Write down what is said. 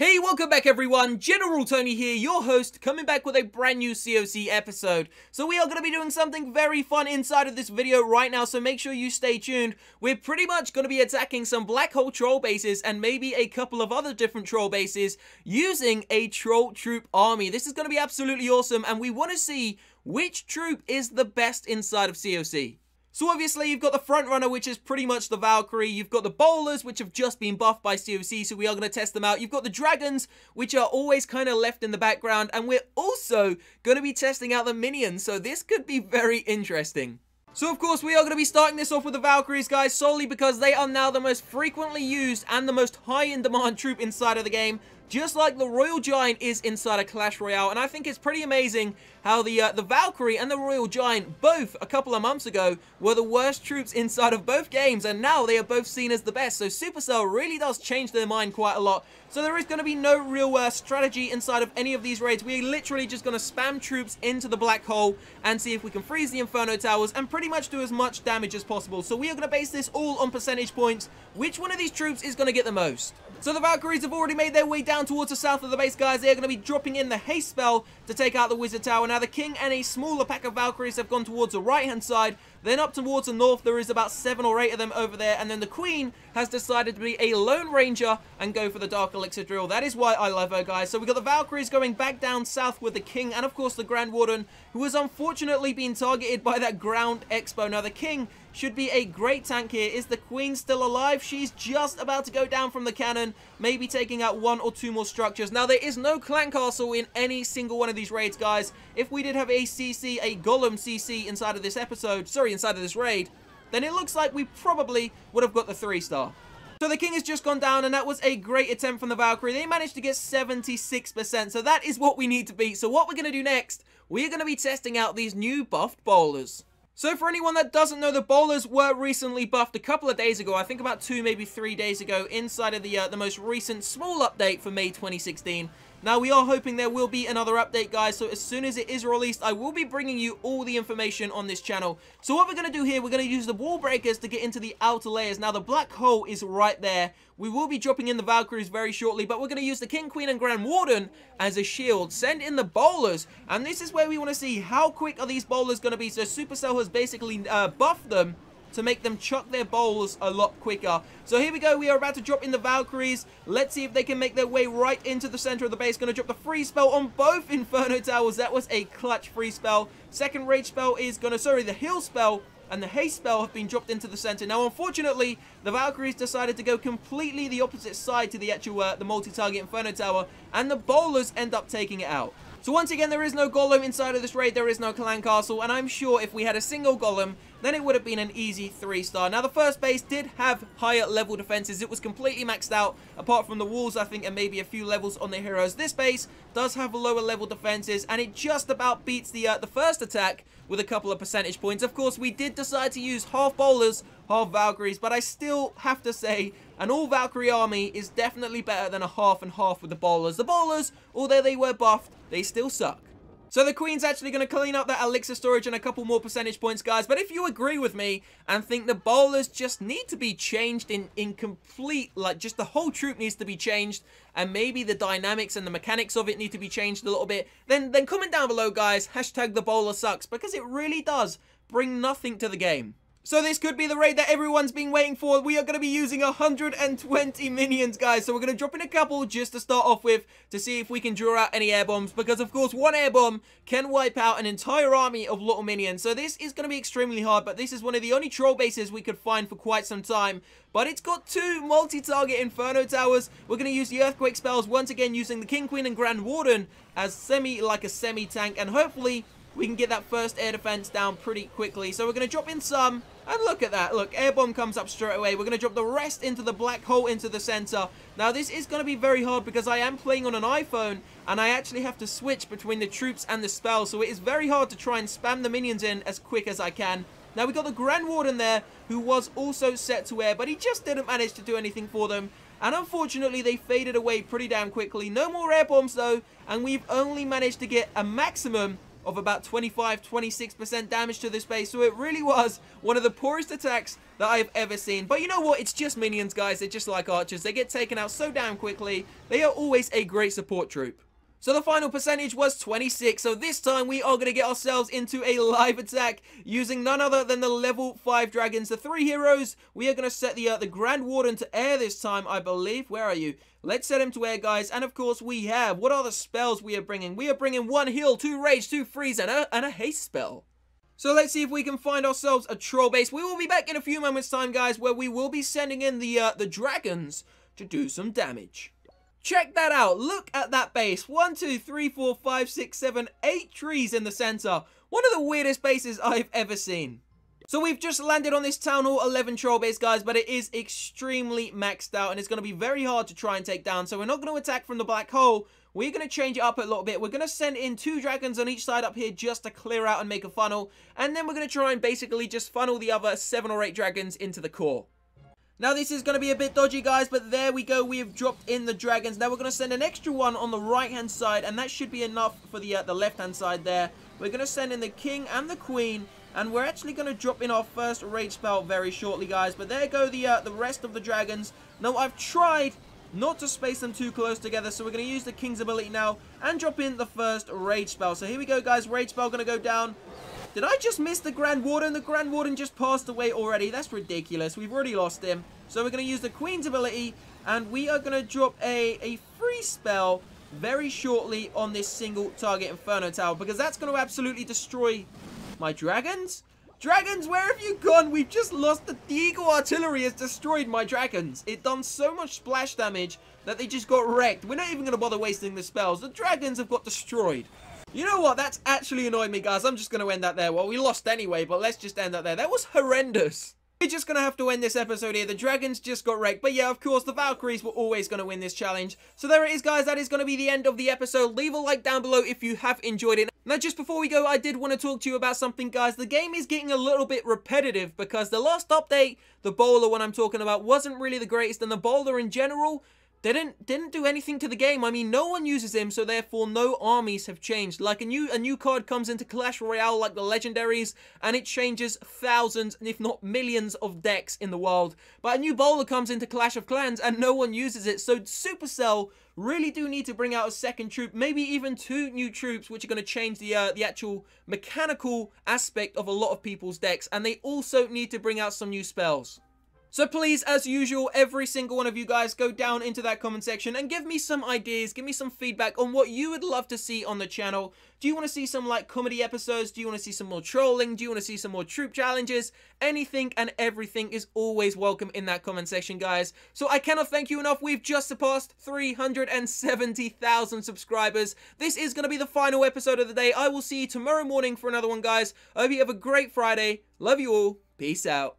Hey, welcome back everyone, General Tony here, your host, coming back with a brand new COC episode. So we are going to be doing something very fun inside of this video right now, so make sure you stay tuned. We're pretty much going to be attacking some black hole troll bases and maybe a couple of other different troll bases using a troll troop army. This is going to be absolutely awesome, and we want to see which troop is the best inside of COC. So obviously you've got the front runner, which is pretty much the Valkyrie. You've got the bowlers, which have just been buffed by COC, so we are going to test them out. You've got the dragons, which are always kind of left in the background, and we're also going to be testing out the minions, so this could be very interesting. So of course we are going to be starting this off with the Valkyries, guys, solely because they are now the most frequently used and the most high in demand troop inside of the game, just like the Royal Giant is inside of Clash Royale. And I think it's pretty amazing how the Valkyrie and the Royal Giant, both a couple of months ago, were the worst troops inside of both games, and now they are both seen as the best. So Supercell really does change their mind quite a lot. So there is going to be no real strategy inside of any of these raids. We're literally just going to spam troops into the black hole and see if we can freeze the Inferno Towers and pretty much do as much damage as possible. So we are going to base this all on percentage points. Which one of these troops is going to get the most? So the Valkyries have already made their way down towards the south of the base, guys. They're going to be dropping in the haste spell to take out the Wizard Tower. Now the King and a smaller pack of Valkyries have gone towards the right-hand side. Then up towards the north, there is about 7 or 8 of them over there. And then the Queen has decided to be a Lone Ranger and go for the Dark Elixir drill. That is why I love her, guys. So we've got the Valkyries going back down south with the King and, of course, the Grand Warden, who has unfortunately been targeted by that ground expo. Now the King should be a great tank here. Is the Queen still alive? She's just about to go down from the cannon, maybe taking out 1 or 2 more structures. Now, there is no clan castle in any single one of these raids, guys. If we did have a CC, a Golem CC inside of this episode, inside of this raid, then it looks like we probably would have got the 3-star. So the King has just gone down, and that was a great attempt from the Valkyrie. They managed to get 76%, so that is what we need to beat. So what we're going to do next, we're going to be testing out these new buffed bowlers. So for anyone that doesn't know, the bowlers were recently buffed a couple of days ago. I think about 2, maybe 3 days ago, inside of the most recent small update for May 2016. Now, we are hoping there will be another update, guys, so as soon as it is released, I will be bringing you all the information on this channel. So what we're going to do here, we're going to use the wall breakers to get into the outer layers. Now, the black hole is right there. We will be dropping in the Valkyries very shortly, but we're going to use the King, Queen, and Grand Warden as a shield. Send in the bowlers, and this is where we want to see how quick are these bowlers going to be. So Supercell has basically buffed them to make them chuck their bowls a lot quicker. So here we go, we are about to drop in the Valkyries. Let's see if they can make their way right into the center of the base. Gonna drop the freeze spell on both Inferno Towers. That was a clutch freeze spell. Second rage spell is gonna, the heal spell and the haste spell have been dropped into the center. Now, unfortunately, the Valkyries decided to go completely the opposite side to the actual, the multi-target Inferno Tower, and the bowlers end up taking it out. So once again, there is no golem inside of this raid, there is no clan castle, and I'm sure if we had a single golem, then it would have been an easy 3-star. Now, the first base did have higher level defenses. It was completely maxed out, apart from the walls, I think, and maybe a few levels on the heroes. This base does have lower level defenses, and it just about beats the first attack with a couple of percentage points. Of course, we did decide to use half bowlers, half Valkyries, but I still have to say an all Valkyrie army is definitely better than a half and half with the bowlers. The bowlers, although they were buffed, they still suck. So the Queen's actually going to clean up that Elixir storage and a couple more percentage points, guys. But if you agree with me and think the bowlers just need to be changed in complete, like just the whole troop needs to be changed, and maybe the dynamics and the mechanics of it need to be changed a little bit, then comment down below, guys, hashtag the bowler sucks, because it really does bring nothing to the game. So this could be the raid that everyone's been waiting for. We are going to be using 120 minions, guys. So we're going to drop in a couple just to start off with to see if we can draw out any air bombs. Because, of course, one air bomb can wipe out an entire army of little minions. So this is going to be extremely hard. But this is one of the only troll bases we could find for quite some time. But it's got 2 multi-target Inferno Towers. We're going to use the Earthquake spells once again using the King, Queen, and Grand Warden as a semi-tank. And hopefully we can get that first air defense down pretty quickly. So we're going to drop in some, and look at that. Look, air bomb comes up straight away. We're going to drop the rest into the black hole into the center. Now, this is going to be very hard because I am playing on an iPhone, and I actually have to switch between the troops and the spells. So it is very hard to try and spam the minions in as quick as I can. Now, we got the Grand Warden there, who was also set to air, but he just didn't manage to do anything for them. And unfortunately, they faded away pretty damn quickly. No more air bombs, though, and we've only managed to get a maximum of about 25-26% damage to this base. So it really was one of the poorest attacks that I've ever seen. But you know what? It's just minions, guys. They're just like archers. They get taken out so damn quickly. They are always a great support troop. So the final percentage was 26, so this time we are going to get ourselves into a live attack using none other than the level 5 dragons, the 3 heroes. We are going to set the Grand Warden to air this time, I believe. Where are you? Let's set him to air, guys, and of course we have, what are the spells we are bringing? We are bringing 1 heal, 2 rage, 2 freeze, and a haste spell. So let's see if we can find ourselves a troll base. We will be back in a few moments time, guys, where we will be sending in the dragons to do some damage. Check that out. Look at that base. 1, 2, 3, 4, 5, 6, 7, 8 trees in the center. One of the weirdest bases I've ever seen. So we've just landed on this Town Hall 11 troll base, guys, but it is extremely maxed out and it's going to be very hard to try and take down. So we're not going to attack from the black hole. We're going to change it up a little bit. We're going to send in 2 dragons on each side up here just to clear out and make a funnel. And then we're going to try and basically just funnel the other 7 or 8 dragons into the core. Now, this is going to be a bit dodgy, guys, but there we go. We have dropped in the dragons. Now, we're going to send an extra one on the right-hand side, and that should be enough for the left-hand side there. We're going to send in the king and the queen, and we're actually going to drop in our first rage spell very shortly, guys. But there go the rest of the dragons. Now, I've tried not to space them too close together, so we're going to use the king's ability now and drop in the first rage spell. So here we go, guys. Rage spell going to go down. Did I just miss the Grand Warden? The Grand Warden just passed away already. That's ridiculous. We've already lost him. So we're going to use the Queen's ability, and we are going to drop a free spell very shortly on this single target Inferno Tower, because that's going to absolutely destroy my dragons. Dragons, where have you gone? We've just lost the Eagle Artillery has destroyed my dragons. It done so much splash damage that they just got wrecked. We're not even going to bother wasting the spells. The dragons have got destroyed. You know what? That's actually annoyed me, guys. I'm just going to end that there. Well, we lost anyway, but let's just end that there. That was horrendous. We're just going to have to end this episode here. The dragons just got wrecked. But yeah, of course, the Valkyries were always going to win this challenge. So there it is, guys. That is going to be the end of the episode. Leave a like down below if you have enjoyed it. Now, just before we go, I did want to talk to you about something, guys. The game is getting a little bit repetitive because the last update, the bowler one I'm talking about, wasn't really the greatest. And the bowler in general didn't do anything to the game. I mean, no one uses him, so therefore no armies have changed. Like a new card comes into Clash Royale, like the legendaries, and it changes thousands, if not millions of decks in the world. But a new bowler comes into Clash of Clans, and no one uses it. So Supercell really do need to bring out a second troop, maybe even 2 new troops, which are going to change the actual mechanical aspect of a lot of people's decks. And they also need to bring out some new spells. So please, as usual, every single one of you guys go down into that comment section and give me some ideas, give me some feedback on what you would love to see on the channel. Do you want to see some like comedy episodes? Do you want to see some more trolling? Do you want to see some more troop challenges? Anything and everything is always welcome in that comment section, guys. So I cannot thank you enough. We've just surpassed 370,000 subscribers. This is going to be the final episode of the day. I will see you tomorrow morning for another one, guys. I hope you have a great Friday. Love you all. Peace out.